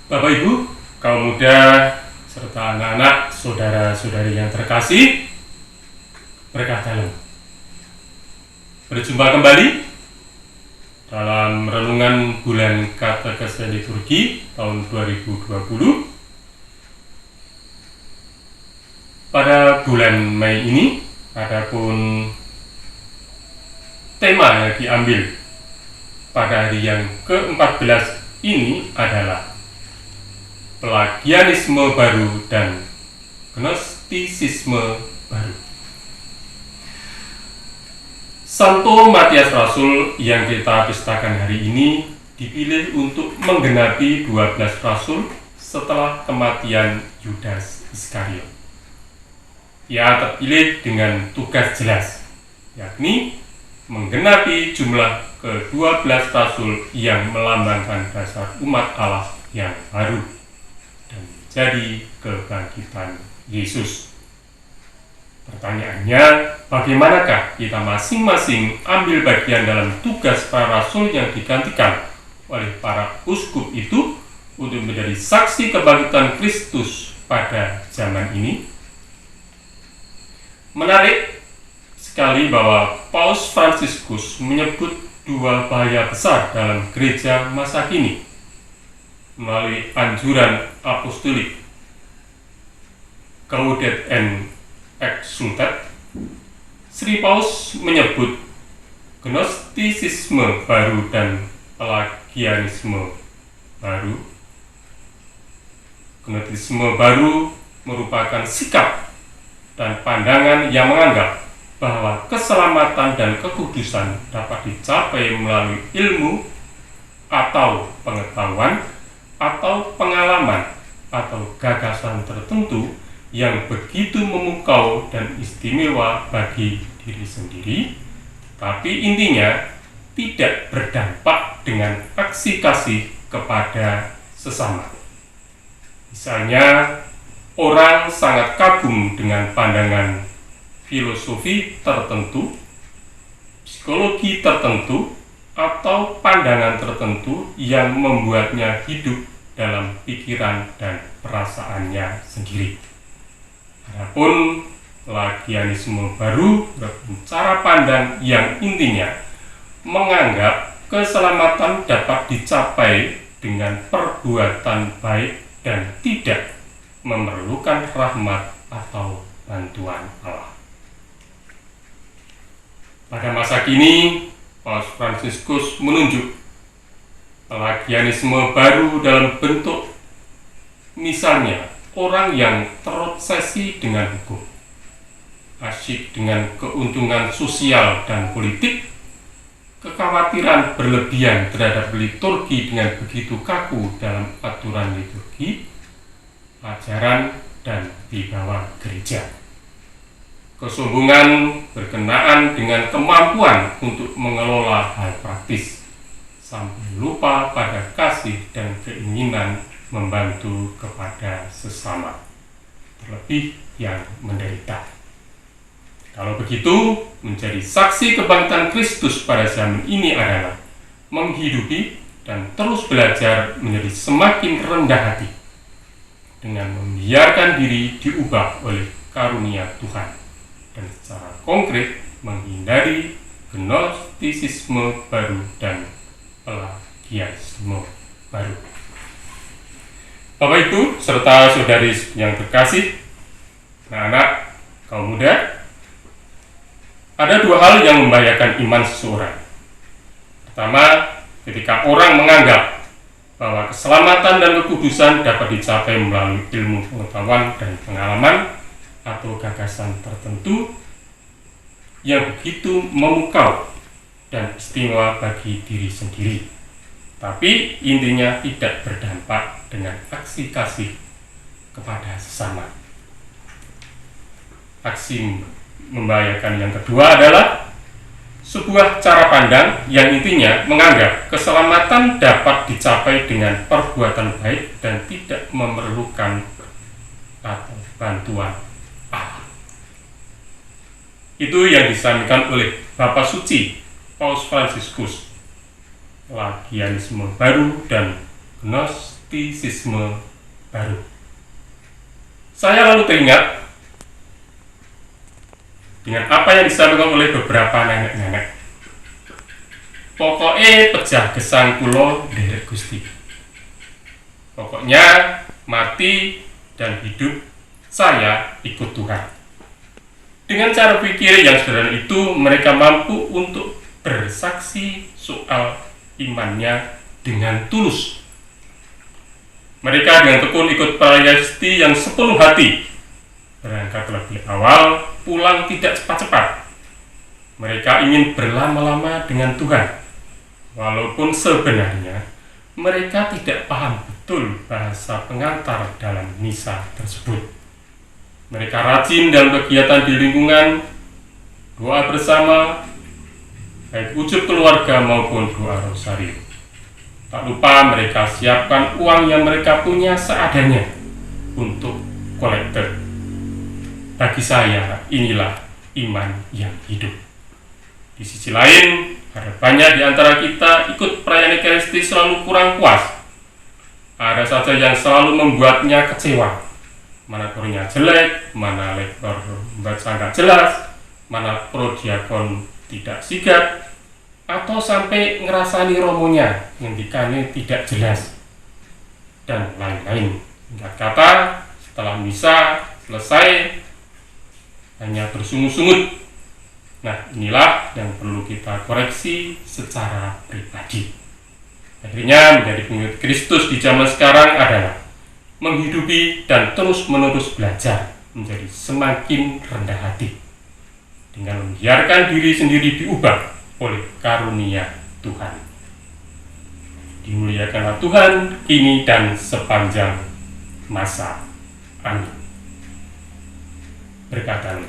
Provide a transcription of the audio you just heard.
Bapak Ibu, kaum muda, serta anak-anak, saudara-saudari yang terkasih, berkah dalam. Berjumpa kembali dalam renungan bulan Katekese Liturgi tahun 2020. Pada bulan Mei ini, adapun tema yang diambil pada hari yang ke-14 ini adalah Pelagianisme baru dan Gnostisisme baru. Santo Matias Rasul yang kita pestakan hari ini dipilih untuk menggenapi 12 rasul setelah kematian Yudas Iskariot. Ia terpilih dengan tugas jelas, yakni menggenapi jumlah ke-12 rasul yang melambangkan dasar umat Allah yang baru dan menjadi kebangkitan Yesus. Pertanyaannya, bagaimanakah kita masing-masing ambil bagian dalam tugas para rasul yang digantikan oleh para uskup itu untuk menjadi saksi kebangkitan Kristus pada zaman ini? Menarik sekali bahwa Paus Fransiskus menyebut dua bahaya besar dalam gereja masa kini melalui anjuran apostolik Gaudet et Exsultat. Sri Paus menyebut Gnostisisme baru dan Pelagianisme baru. Gnostisisme baru merupakan sikap dan pandangan yang menganggap bahwa keselamatan dan kekudusan dapat dicapai melalui ilmu atau pengetahuan atau pengalaman atau gagasan tertentu yang begitu memukau dan istimewa bagi diri sendiri, tapi intinya tidak berdampak dengan aksi kasih kepada sesama. Misalnya, orang sangat kagum dengan pandangan filosofi tertentu, psikologi tertentu, atau pandangan tertentu yang membuatnya hidup dalam pikiran dan perasaannya sendiri. Adapun Pelagianisme baru merupakan cara pandang yang intinya menganggap keselamatan dapat dicapai dengan perbuatan baik dan tidak memerlukan rahmat atau bantuan Allah. Pada masa kini, Paus Fransiskus menunjuk Pelagianisme baru dalam bentuk misalnya orang yang terobsesi dengan hukum, asyik dengan keuntungan sosial dan politik, kekhawatiran berlebihan terhadap liturgi dengan begitu kaku dalam aturan liturgi, ajaran dan wibawa gereja, kesombongan berkenaan dengan kemampuan untuk mengelola hal praktis, sampai lupa pada kasih dan keinginan membantu kepada sesama, terlebih yang menderita. Kalau begitu, menjadi saksi kebangkitan Kristus pada zaman ini adalah menghidupi dan terus belajar menjadi semakin rendah hati dengan membiarkan diri diubah oleh karunia Tuhan dan secara konkret menghindari Gnostisisme baru dan Pelagianisme baru. Bapak Ibu serta saudari yang terkasih, anak-anak, kaum muda, ada dua hal yang membahayakan iman seseorang. Pertama, ketika orang menganggap bahwa keselamatan dan kekudusan dapat dicapai melalui ilmu pengetahuan dan pengalaman atau gagasan tertentu yang begitu memukau dan istimewa bagi diri sendiri, tapi intinya tidak berdampak dengan aksi kasih kepada sesama. Aksi membahayakan yang kedua adalah sebuah cara pandang yang intinya menganggap keselamatan dapat dicapai dengan perbuatan baik dan tidak memerlukan atau bantuan Allah. Itu yang disampaikan oleh Bapak Suci Paus Fransiskus. Pelagianisme baru dan Gnostisisme mistisisme baru. Saya lalu teringat dengan apa yang disampaikan oleh beberapa nenek-nenek. Pokoknya pejah gesang kulo nderek Gusti. Pokoknya mati dan hidup saya ikut Tuhan. Dengan cara pikir yang sederhana itu, mereka mampu untuk bersaksi soal imannya dengan tulus. Mereka dengan tekun ikut prayasti yang sepenuh hati, berangkat lebih awal, pulang tidak cepat-cepat. Mereka ingin berlama-lama dengan Tuhan, walaupun sebenarnya mereka tidak paham betul bahasa pengantar dalam misa tersebut. Mereka rajin dalam kegiatan di lingkungan, doa bersama, baik wujud keluarga maupun doa rosario. Tak lupa mereka siapkan uang yang mereka punya seadanya untuk kolektor. Bagi saya, inilah iman yang hidup. Di sisi lain, ada banyak di antara kita ikut perayaan Ekaristi selalu kurang puas. Ada saja yang selalu membuatnya kecewa. Mana korunya jelek, mana lektor membaca nggak jelas, mana prodiakon tidak sigap, atau sampai ngerasani romonya ngendikane tidak jelas, dan lain-lain. Singkat kata, setelah misa selesai hanya bersungut-sungut. Nah, inilah yang perlu kita koreksi secara pribadi. Akhirnya menjadi pengikut Kristus di zaman sekarang adalah menghidupi dan terus-menerus belajar menjadi semakin rendah hati, dengan membiarkan diri sendiri diubah oleh karunia Tuhan. Dimuliakanlah Tuhan kini dan sepanjang masa. Amin. Berkatan